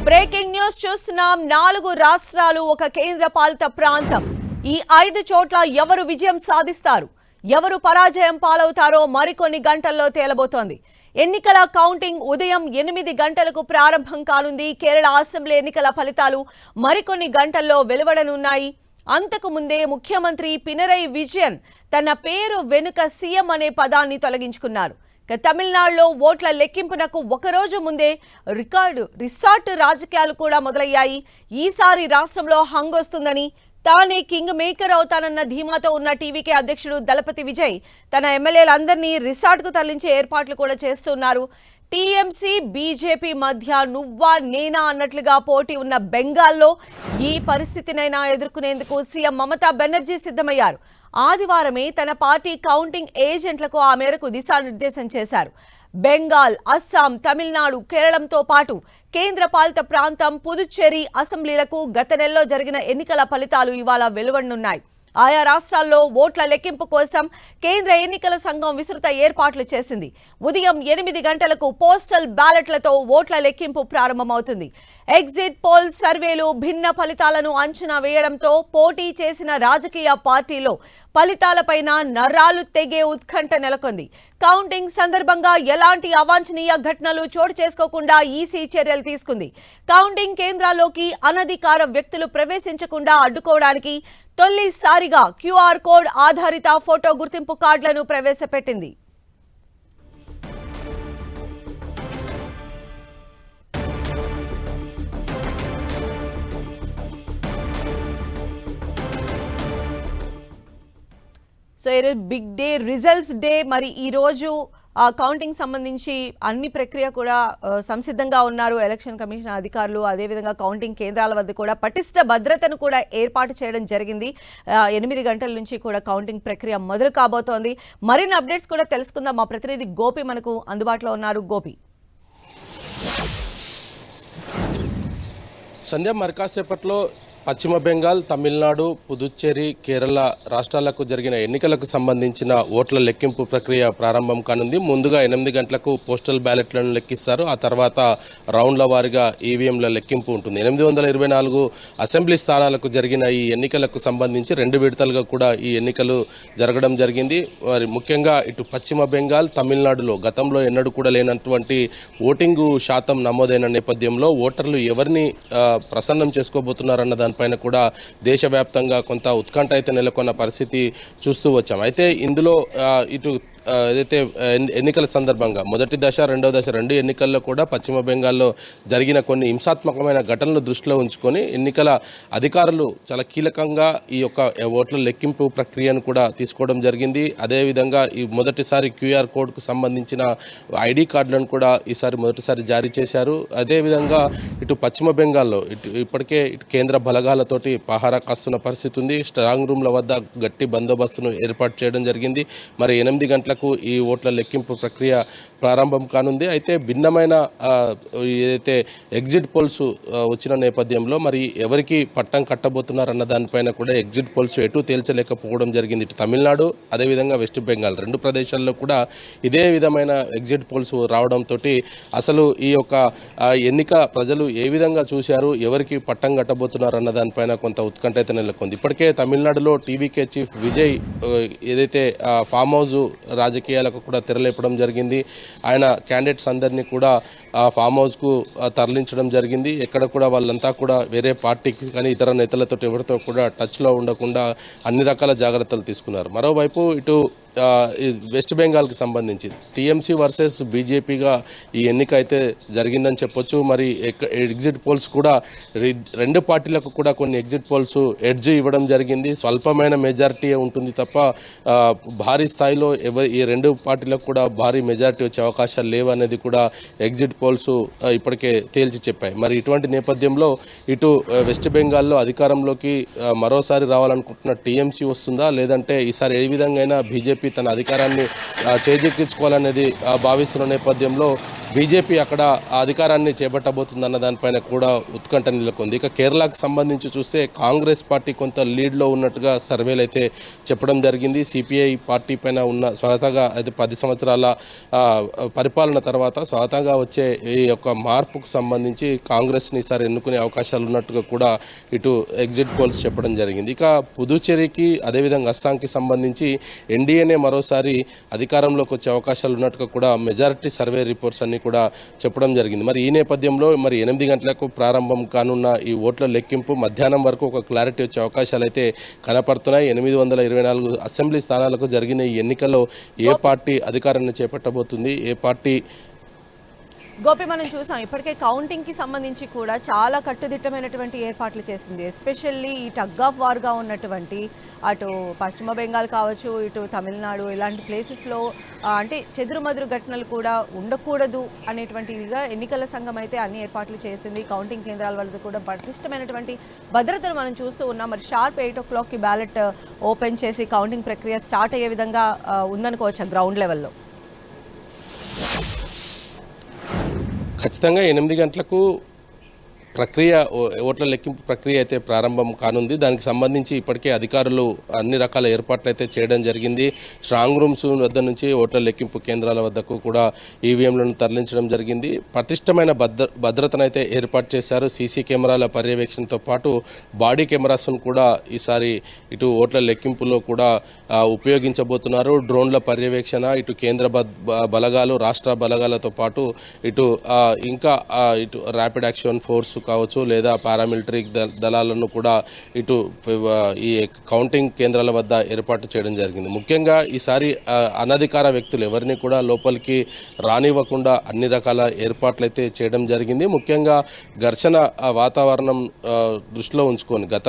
Breaking news చూస్తున్నాం. 4 రాష్ట్రాలు ఒక కేంద్ర పాలిత ప్రాంతం. ఈ 5 చోట్ల ఎవరు విజయం సాధిస్తారు, ఎవరు పరాజయం పాలవుతారో మరికొన్ని గంటల్లో తేలబోతోంది. ఎన్నికల కౌంటింగ్ ఉదయం 8 గంటలకు ప్రారంభం కానుంది. కేరళ అసెంబ్లీ ఎన్నికల ఫలితాలు మరికొన్ని గంటల్లో వెలువడనున్నాయి. అంతకు ముందే ముఖ్యమంత్రి పినరయి విజయన్ తన పేరు వెనుక సీఎం అనే పదాన్ని తొలగించుకున్నారు. తమిళనాడులో ఓట్ల లెక్కింపునకు ఒకరోజు ముందే రిసార్ట్ రాజకీయాలు కూడా మొదలయ్యాయి. ఈసారి రాష్ట్రంలో హంగొస్తుందని, తానే కింగ్ మేకర్ అవుతానన్న ధీమాతో ఉన్న టీవీకే అధ్యక్షుడు దళపతి విజయ్ తన ఎమ్మెల్యేలందరినీ రిసార్ట్కు తరలించే ఏర్పాట్లు కూడా చేస్తున్నారు. టీఎంసీ బీజేపీ మధ్య నువ్వా నేనా అన్నట్లుగా పోటీ ఉన్న బెంగాల్లో ఈ పరిస్థితినైనా ఎదుర్కొనేందుకు సీఎం మమతా బెనర్జీ సిద్ధమయ్యారు. ఆదివారమే తన పార్టీ కౌంటింగ్ ఏజెంట్లకు ఆ మేరకు దిశానిర్దేశం చేశారు. బెంగాల్, అస్సాం, తమిళనాడు, కేరళంతో పాటు కేంద్ర పాలిత ప్రాంతం పుదుచ్చేరి అసెంబ్లీలకు గత నెలలో జరిగిన ఎన్నికల ఫలితాలు ఇవాళ వెలువడనున్నాయి. ఆయా రాష్ట్రాల్లో ఓట్ల లెక్కింపు కోసం కేంద్ర ఎన్నికల సంఘం విస్తృత ఏర్పాట్లు చేసింది. ఉదయం 8 గంటలకు పోస్టల్ బ్యాలెట్లతో ఓట్ల లెక్కింపు ప్రారంభమవుతుంది. ఎగ్జిట్ పోల్ సర్వేలు భిన్న ఫలితాలను అంచనా వేయడంతో పోటీ చేసిన రాజకీయ పార్టీలో ఫలితాలపైన నరాలు తెగే ఉత్కంఠ నెలకొంది. కౌంటింగ్ సందర్భంగా ఎలాంటి అవాంఛనీయ ఘటనలు చోటు చేసుకోకుండా ఈసీ చర్యలు తీసుకుంది. కౌంటింగ్ కేంద్రాల్లోకి అనధికార వ్యక్తులు ప్రవేశించకుండా అడ్డుకోవడానికి తొలిసారిగా క్యూఆర్ కోడ్ ఆధారిత ఫోటో గుర్తింపు కార్డులను ప్రవేశపెట్టింది. సో ఈరోజు బిగ్ డే, రిజల్ట్స్ డే. మరి ఈరోజు కౌంటింగ్ సంబంధించి అన్ని ప్రక్రియ కూడా సంసిద్ధంగా ఉన్నారు ఎలక్షన్ కమిషన్ అధికారులు. అదేవిధంగా కౌంటింగ్ కేంద్రాల వద్ద కూడా పటిష్ట భద్రతను కూడా ఏర్పాటు చేయడం జరిగింది. 8 గంటల నుంచి కూడా కౌంటింగ్ ప్రక్రియ మొదలు కాబోతోంది. మరిన్ని అప్డేట్స్ కూడా తెలుసుకుందాం. మా ప్రతినిధి గోపి మనకు అందుబాటులో ఉన్నారు. గోపి, సంధ్య మరికాసేపట్లో పశ్చిమ బెంగాల్, తమిళనాడు, పుదుచ్చేరి, కేరళ రాష్ట్రాలకు జరిగిన ఎన్నికలకు సంబంధించిన ఓట్ల లెక్కింపు ప్రక్రియ ప్రారంభం కానుంది. ముందుగా 8 గంటలకు పోస్టల్ బ్యాలెట్లను లెక్కిస్తారు. ఆ తర్వాత రౌండ్ల వారీగా ఈవీఎంల లెక్కింపు ఉంటుంది. 824 అసెంబ్లీ స్థానాలకు జరిగిన ఈ ఎన్నికలకు సంబంధించి 2 విడతలుగా కూడా ఈ ఎన్నికలు జరగడం జరిగింది. మరి ముఖ్యంగా ఇటు పశ్చిమ బెంగాల్, తమిళనాడులో గతంలో ఎన్నడూ కూడా లేనటువంటి ఓటింగు శాతం నమోదైన నేపథ్యంలో ఓటర్లు ఎవరిని ప్రసన్నం చేసుకోబోతున్నారన్న దానిపైన కూడా దేశవ్యాప్తంగా కొంత ఉత్కంఠ అయితే నెలకొన్న పరిస్థితి చూస్తూ వచ్చాం. అయితే ఇందులో ఇటు ఏదైతే ఎన్నికల సందర్భంగా మొదటి దశ, రెండవ దశ 2 ఎన్నికల్లో కూడా పశ్చిమ బెంగాల్లో జరిగిన కొన్ని హింసాత్మకమైన ఘటనలు దృష్టిలో ఉంచుకొని ఎన్నికల అధికారులు చాలా కీలకంగా ఈ యొక్క ఓట్ల లెక్కింపు ప్రక్రియను కూడా తీసుకోవడం జరిగింది. అదేవిధంగా ఈ మొదటిసారి క్యూఆర్ కోడ్కు సంబంధించిన ఐడి కార్డులను కూడా ఈసారి మొదటిసారి జారీ చేశారు. అదేవిధంగా ఇటు పశ్చిమ బెంగాల్లో ఇప్పటికే కేంద్ర బలగాలతోటి పహారా కాస్తున్న పరిస్థితి ఉంది. స్ట్రాంగ్ రూమ్ల వద్ద గట్టి బందోబస్తును ఏర్పాటు చేయడం జరిగింది. మరి 8 గంటలకు ఈ ఓట్ల లెక్కింపు ప్రక్రియ ప్రారంభం కానుంది. అయితే భిన్నమైన ఏదైతే ఎగ్జిట్ పోల్స్ వచ్చిన నేపథ్యంలో మరి ఎవరికి పట్టం కట్టబోతున్నారన్న దానిపైన కూడా ఎగ్జిట్ పోల్స్ ఎటు తేల్చలేకపోవడం జరిగింది. ఇటు తమిళనాడు, అదేవిధంగా వెస్ట్ బెంగాల్ 2 ప్రదేశాల్లో కూడా ఇదే విధమైన ఎగ్జిట్ పోల్స్ రావడంతో అసలు ఈ యొక్క ఎన్నిక ప్రజలు ఏ విధంగా చూశారు, ఎవరికి పట్టం కట్టబోతున్నారు అన్న దానిపైన కొంత ఉత్కంఠ అయితే నెలకొంది. ఇప్పటికే తమిళనాడులో టీవీకే చీఫ్ విజయ్ ఏదైతే ఫామ్ హౌస్ రాజకీయాలకు కూడా తెరలేపడం జరిగింది. ఆయన క్యాండిడేట్స్ అందరినీ కూడా ఫామ్ హౌస్ కు తరలించడం జరిగింది. ఎక్కడ కూడా వాళ్ళంతా కూడా వేరే పార్టీకి కానీ ఇతర నేతలతో ఎవరితో కూడా టచ్ లో ఉండకుండా అన్ని రకాల జాగ్రత్తలు తీసుకున్నారు. మరోవైపు ఇటు వెస్ట్ బెంగాల్ కి సంబంధించి టీఎంసీ వర్సెస్ బీజేపీగా ఈ ఎన్నిక అయితే జరిగిందని చెప్పొచ్చు. మరి ఎగ్జిట్ పోల్స్ కూడా 2 పార్టీలకు కూడా కొన్ని ఎగ్జిట్ పోల్స్ ఎడ్జ్ ఇవ్వడం జరిగింది. స్వల్పమైన మెజారిటీ ఉంటుంది తప్ప భారీ స్థాయిలో ఈ 2 పార్టీలకు కూడా భారీ మెజారిటీ వచ్చే అవకాశాలు లేవు అనేది కూడా ఎగ్జిట్ పోల్స్ ఇప్పటికే తేల్చి చెప్పాయి. మరి ఇటువంటి నేపథ్యంలో ఇటు వెస్ట్ బెంగాల్లో అధికారంలోకి మరోసారి రావాలనుకుంటున్న టీఎంసీ వస్తుందా, లేదంటే ఈసారి ఏ విధంగా బీజేపీ తన అధికారాన్ని చేజెక్కించుకోవాలనేది భావిస్తున్న నేపథ్యంలో బీజేపీ అక్కడ అధికారాన్ని చేపట్టబోతుందన్న దానిపైన కూడా ఉత్కంఠ నెలకొంది. ఇక కేరళకు సంబంధించి చూస్తే కాంగ్రెస్ పార్టీ కొంత లీడ్లో ఉన్నట్టుగా సర్వేలు అయితే చెప్పడం జరిగింది. సిపిఐ పార్టీ పైన ఉన్న స్వతహాగా అయితే 10 సంవత్సరాల పరిపాలన తర్వాత స్వతహాగా వచ్చే ఈ యొక్క మార్పుకు సంబంధించి కాంగ్రెస్ని ఈసారి ఎన్నుకునే అవకాశాలు ఉన్నట్టుగా కూడా ఇటు ఎగ్జిట్ పోల్స్ చెప్పడం జరిగింది. ఇక పుదుచ్చేరికి అదేవిధంగా అస్సాంకి సంబంధించి ఎన్డీఏనే మరోసారి అధికారంలోకి వచ్చే అవకాశాలు ఉన్నట్టుగా కూడా మెజారిటీ సర్వే రిపోర్ట్స్ అన్ని కూడా చెప్పడం జరిగింది. మరి ఈ నేపథ్యంలో మరి 8 గంటలకు ప్రారంభం కానున్న ఈ ఓట్ల లెక్కింపు మధ్యాహ్నం వరకు ఒక క్లారిటీ వచ్చే అవకాశాలు అయితే కనపడుతున్నాయి. 824 అసెంబ్లీ స్థానాలకు జరిగిన ఈ ఎన్నికల్లో ఏ పార్టీ అధికారాన్ని చేపట్టబోతుంది, ఏ పార్టీ గోపి మనం చూసాం ఇప్పటికే కౌంటింగ్కి సంబంధించి కూడా చాలా కట్టుదిట్టమైనటువంటి ఏర్పాట్లు చేసింది. ఎస్పెషల్లీ ఈ టగ్ ఆఫ్ వార్గా ఉన్నటువంటి అటు పశ్చిమ బెంగాల్ కావచ్చు, ఇటు తమిళనాడు ఇలాంటి ప్లేసెస్లో అంటే చెదురుమదురు ఘటనలు కూడా ఉండకూడదు అనేటువంటిదిగా ఎన్నికల సంఘం అయితే అన్ని ఏర్పాట్లు చేసింది. కౌంటింగ్ కేంద్రాల వద్ద కూడా పటిష్టమైనటువంటి భద్రతను మనం చూస్తూ ఉన్నాం. మరి షార్ప్ 8 o'clockకి బ్యాలెట్ ఓపెన్ చేసి కౌంటింగ్ ప్రక్రియ స్టార్ట్ అయ్యే విధంగా ఉందనుకోవచ్చు గ్రౌండ్ లెవెల్లో. ఖచ్చితంగా 8 గంటలకు ఓట్ల లెక్కింపు ప్రక్రియ అయితే ప్రారంభం కానుంది. దానికి సంబంధించి ఇప్పటికే అధికారులు అన్ని రకాల ఏర్పాట్లు అయితే చేయడం జరిగింది. స్ట్రాంగ్ రూమ్స్ వద్ద నుంచి ఓట్ల లెక్కింపు కేంద్రాల వద్దకు కూడా ఈవీఎంలను తరలించడం జరిగింది. పటిష్టమైన భద్రతనైతే ఏర్పాటు చేశారు. సీసీ కెమెరాల పర్యవేక్షణతో పాటు బాడీ కెమెరాస్ను కూడా ఈసారి ఇటు ఓట్ల లెక్కింపులో కూడా ఉపయోగించబోతున్నారు. డ్రోన్ల పర్యవేక్షణ, ఇటు కేంద్ర బలగాలు, రాష్ట్ర బలగాలతో పాటు ఇటు ఇంకా ఇటు ర్యాపిడ్ యాక్షన్ ఫోర్స్ కావచ్చు లేదా పారామిలిటరీ దళాలను కూడా ఇటు ఈ కౌంటింగ్ కేంద్రాల వద్ద ఏర్పాటు చేయడం జరిగింది. ముఖ్యంగా ఈసారి అనధికార వ్యక్తులు ఎవరిని కూడా లోపలికి రానివ్వకుండా అన్ని రకాల ఏర్పాట్లు అయితే చేయడం జరిగింది. ముఖ్యంగా ఘర్షణ వాతావరణం దృష్టిలో ఉంచుకొని గత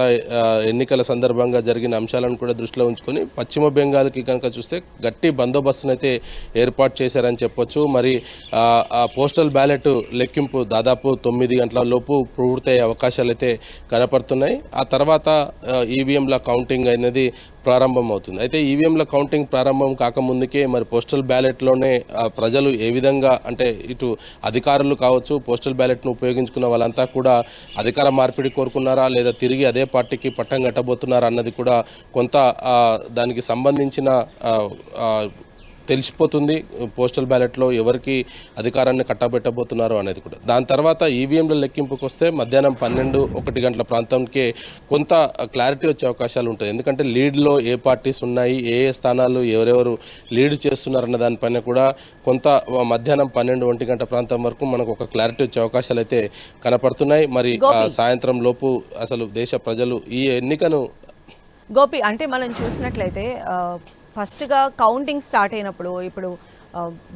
ఎన్నికల సందర్భంగా జరిగిన అంశాలను కూడా దృష్టిలో ఉంచుకొని పశ్చిమ బెంగాల్కి కనుక చూస్తే గట్టి బందోబస్తును అయితే ఏర్పాటు చేశారని చెప్పొచ్చు. మరి పోస్టల్ బ్యాలెట్ లెక్కింపు దాదాపు 9 గంటల లోపు పూర్తయ్యే అవకాశాలు అయితే కనపడుతున్నాయి. ఆ తర్వాత ఈవీఎంల కౌంటింగ్ అనేది ప్రారంభం అవుతుంది. అయితే ఈవీఎంల కౌంటింగ్ ప్రారంభం కాకముందుకే మరి పోస్టల్ బ్యాలెట్లోనే ప్రజలు ఏ విధంగా అంటే ఇటు అధికారులు కావచ్చు, పోస్టల్ బ్యాలెట్ను ఉపయోగించుకున్న వాళ్ళంతా కూడా అధికార మార్పిడి కోరుకున్నారా లేదా తిరిగి అదే పార్టీకి పట్టం కట్టబోతున్నారా అన్నది కూడా కొంత దానికి సంబంధించిన తెలిసిపోతుంది. పోస్టల్ బ్యాలెట్లో ఎవరికి అధికారాన్ని కట్టబెట్టబోతున్నారు అనేది కూడా. దాని తర్వాత ఈవీఎంల లెక్కింపుకి వస్తే మధ్యాహ్నం 12-1 గంటల ప్రాంతంకే కొంత క్లారిటీ వచ్చే అవకాశాలు ఉంటాయి. ఎందుకంటే లీడ్లో ఏ పార్టీస్ ఉన్నాయి, ఏ స్థానాలు ఎవరెవరు లీడ్ చేస్తున్నారన్న దానిపైన కూడా కొంత మధ్యాహ్నం 12-1 గంట ప్రాంతం వరకు మనకు ఒక క్లారిటీ వచ్చే అవకాశాలు అయితే కనపడుతున్నాయి. మరి సాయంత్రం లోపు అసలు దేశ ప్రజలు ఈ ఎన్నికను గోపి అంటే మనం చూసినట్లయితే ఫస్ట్గా కౌంటింగ్ స్టార్ట్ అయినప్పుడు ఇప్పుడు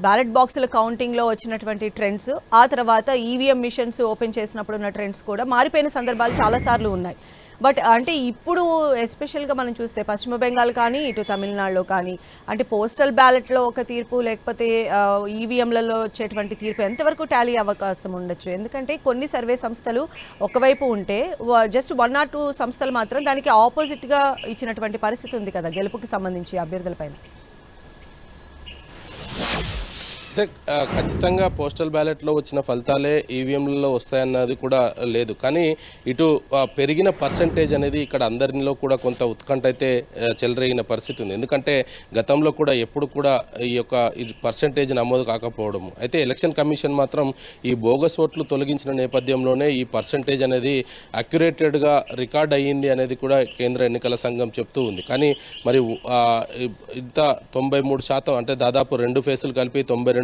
బ్యాలెట్ బాక్సుల కౌంటింగ్లో వచ్చినటువంటి ట్రెండ్స్, ఆ తర్వాత ఈవీఎం మిషన్స్ ఓపెన్ చేసినప్పుడు ఉన్న ట్రెండ్స్ కూడా మారిపోయిన సందర్భాలు చాలాసార్లు ఉన్నాయి. బట్ అంటే ఇప్పుడు ఎస్పెషల్గా మనం చూస్తే పశ్చిమ బెంగాల్ కానీ ఇటు తమిళనాడులో కానీ అంటే పోస్టల్ బ్యాలెట్లో ఒక తీర్పు లేకపోతే ఈవీఎంలలో వచ్చేటువంటి తీర్పు ఎంతవరకు టాలీ అవకాశం ఉండొచ్చు? ఎందుకంటే కొన్ని సర్వే సంస్థలు ఒకవైపు ఉంటే జస్ట్ 1 or 2 సంస్థలు మాత్రం దానికి ఆపోజిట్గా ఇచ్చినటువంటి పరిస్థితి ఉంది కదా గెలుపుకి సంబంధించి అభ్యర్థులపైన. అయితే ఖచ్చితంగా పోస్టల్ బ్యాలెట్లో వచ్చిన ఫలితాలే ఈవీఎంలలో వస్తాయన్నది కూడా లేదు. కానీ ఇటు పెరిగిన పర్సెంటేజ్ అనేది ఇక్కడ అందరిలో కూడా కొంత ఉత్కంఠ అయితే చెలరేగిన పరిస్థితి ఉంది. ఎందుకంటే గతంలో కూడా ఎప్పుడు కూడా ఈ యొక్క పర్సెంటేజ్ నమోదు కాకపోవడము. అయితే ఎలక్షన్ కమిషన్ మాత్రం ఈ బోగస్ ఓట్లు తొలగించిన నేపథ్యంలోనే ఈ పర్సెంటేజ్ అనేది అక్యురేటెడ్గా రికార్డ్ అయ్యింది అనేది కూడా కేంద్ర ఎన్నికల సంఘం చెప్తూ ఉంది. కానీ మరి ఇంత 93% అంటే దాదాపు 2 ఫేసులు కలిపి 92%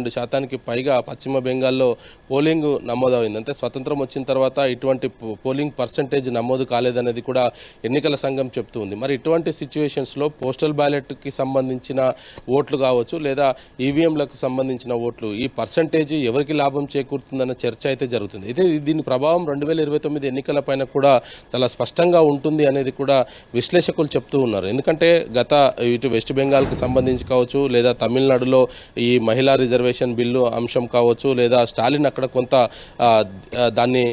పైగా పశ్చిమ బెంగాల్లో పోలింగ్ నమోదైంది. అంటే స్వతంత్రం వచ్చిన తర్వాత ఇటువంటి పోలింగ్ పర్సెంటేజ్ నమోదు కాలేదనేది కూడా ఎన్నికల సంఘం చెప్తూ ఉంది. మరి ఇటువంటి సిచ్యువేషన్స్లో పోస్టల్ బ్యాలెట్కి సంబంధించిన ఓట్లు కావచ్చు లేదా ఈవీఎంలకు సంబంధించిన ఓట్లు ఈ పర్సెంటేజ్ ఎవరికి లాభం చేకూరుతుందన్న చర్చ అయితే జరుగుతుంది. అయితే దీని ప్రభావం 2029 ఎన్నికల పైన కూడా చాలా స్పష్టంగా ఉంటుంది అనేది కూడా విశ్లేషకులు చెప్తూ ఉన్నారు. ఎందుకంటే గత ఇటు వెస్ట్ బెంగాల్కి సంబంధించి కావచ్చు లేదా తమిళనాడులో ఈ మహిళా రిజర్వేషన్ రిజర్వేషన్ బిల్లు అంశం కావచ్చు, లేదా స్టాలిన్ అక్కడ కొంత దాన్ని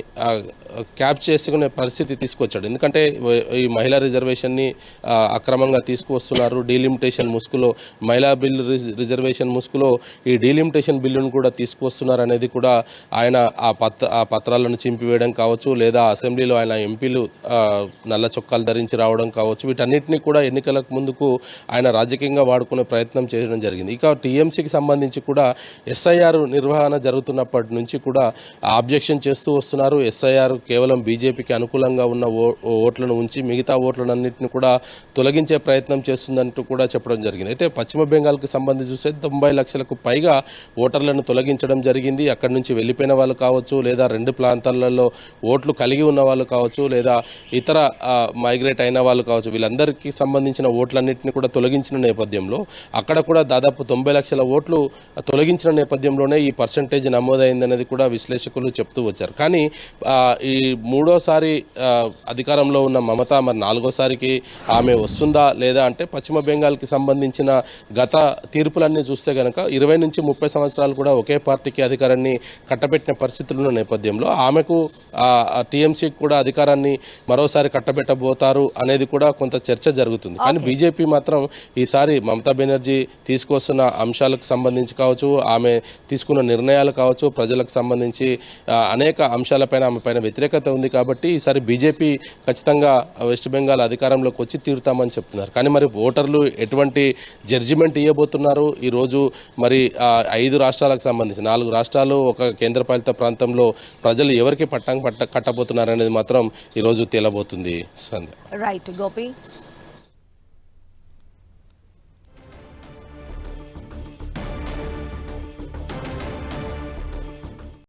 క్యాప్ చేసుకునే పరిస్థితి తీసుకొచ్చాడు. ఎందుకంటే ఈ మహిళా రిజర్వేషన్ని అక్రమంగా తీసుకువస్తున్నారు, డీలిమిటేషన్ ముసుగులో మహిళా బిల్లు రిజర్వేషన్ ముసుగులో ఈ డీలిమిటేషన్ బిల్లును కూడా తీసుకువస్తున్నారు అనేది కూడా ఆయన ఆ పత్రాలను చింపివేయడం కావచ్చు, లేదా అసెంబ్లీలో ఆయన ఎంపీలు నల్ల చొక్కాలు ధరించి రావడం కావచ్చు, వీటన్నిటిని కూడా ఎన్నికలకు ముందుకు ఆయన రాజకీయంగా వాడుకునే ప్రయత్నం చేయడం జరిగింది. ఇక టీఎంసీకి సంబంధించి కూడా ఎస్ఐఆర్ నిర్వహణ జరుగుతున్నప్పటి నుంచి కూడా ఆబ్జెక్షన్ చేస్తూ వస్తున్నారు. ఎస్ఐఆర్ కేవలం బీజేపీకి అనుకూలంగా ఉన్న ఓట్లను ఉంచి మిగతా ఓట్లన్నింటినీ కూడా తొలగించే ప్రయత్నం చేస్తుందంటూ కూడా చెప్పడం జరిగింది. అయితే పశ్చిమ బెంగాల్కి సంబంధించి చూస్తే 90 లక్షలకు పైగా ఓటర్లను తొలగించడం జరిగింది. అక్కడి నుంచి వెళ్లిపోయిన వాళ్ళు కావచ్చు, లేదా 2 ప్రాంతాలలో ఓట్లు కలిగి ఉన్న వాళ్ళు కావచ్చు, లేదా ఇతర మైగ్రేట్ అయిన వాళ్ళు కావచ్చు, వీళ్ళందరికీ సంబంధించిన ఓట్లన్నింటినీ కూడా తొలగించిన నేపథ్యంలో అక్కడ కూడా దాదాపు 90 లక్షల ఓట్లు తొలగించిన నేపథ్యంలోనే ఈ పర్సంటేజ్ నమోదైందనేది కూడా విశ్లేషకులు చెప్తూ వచ్చారు. కానీ ఈ మూడోసారి అధికారంలో ఉన్న మమత మరి 4వసారికి ఆమె వస్తుందా లేదా అంటే పశ్చిమ బెంగాల్కి సంబంధించిన గత తీర్పులన్నీ చూస్తే కనుక 20 నుంచి 30 సంవత్సరాలు కూడా ఒకే పార్టీకి అధికారాన్ని కట్టబెట్టిన పరిస్థితులు ఉన్న నేపథ్యంలో ఆమెకు టీఎంసీకి కూడా అధికారాన్ని మరోసారి కట్టబెట్టబోతారు అనేది కూడా కొంత చర్చ జరుగుతుంది. కానీ బీజేపీ మాత్రం ఈసారి మమతా బెనర్జీ తీసుకొస్తున్న అంశాలకు సంబంధించి కావచ్చు, ఆమె తీసుకున్న నిర్ణయాలు కావచ్చు, ప్రజలకు సంబంధించి అనేక అంశాలపైన ఆమె పైన వ్యతిరేకత ఉంది. కాబట్టి ఈసారి బీజేపీ ఖచ్చితంగా వెస్ట్ బెంగాల్ అధికారంలోకి వచ్చి తీరుతామని చెప్తున్నారు. కానీ మరి ఓటర్లు ఎటువంటి జడ్జిమెంట్ ఇవ్వబోతున్నారు? ఈ రోజు మరి 5 రాష్ట్రాలకు సంబంధించి 4 రాష్ట్రాలు, ఒక కేంద్రపాలిత ప్రాంతంలో ప్రజలు ఎవరికి కట్టబోతున్నారు అనేది మాత్రం ఈ రోజు తేలబోతుంది. రైట్ గోపి.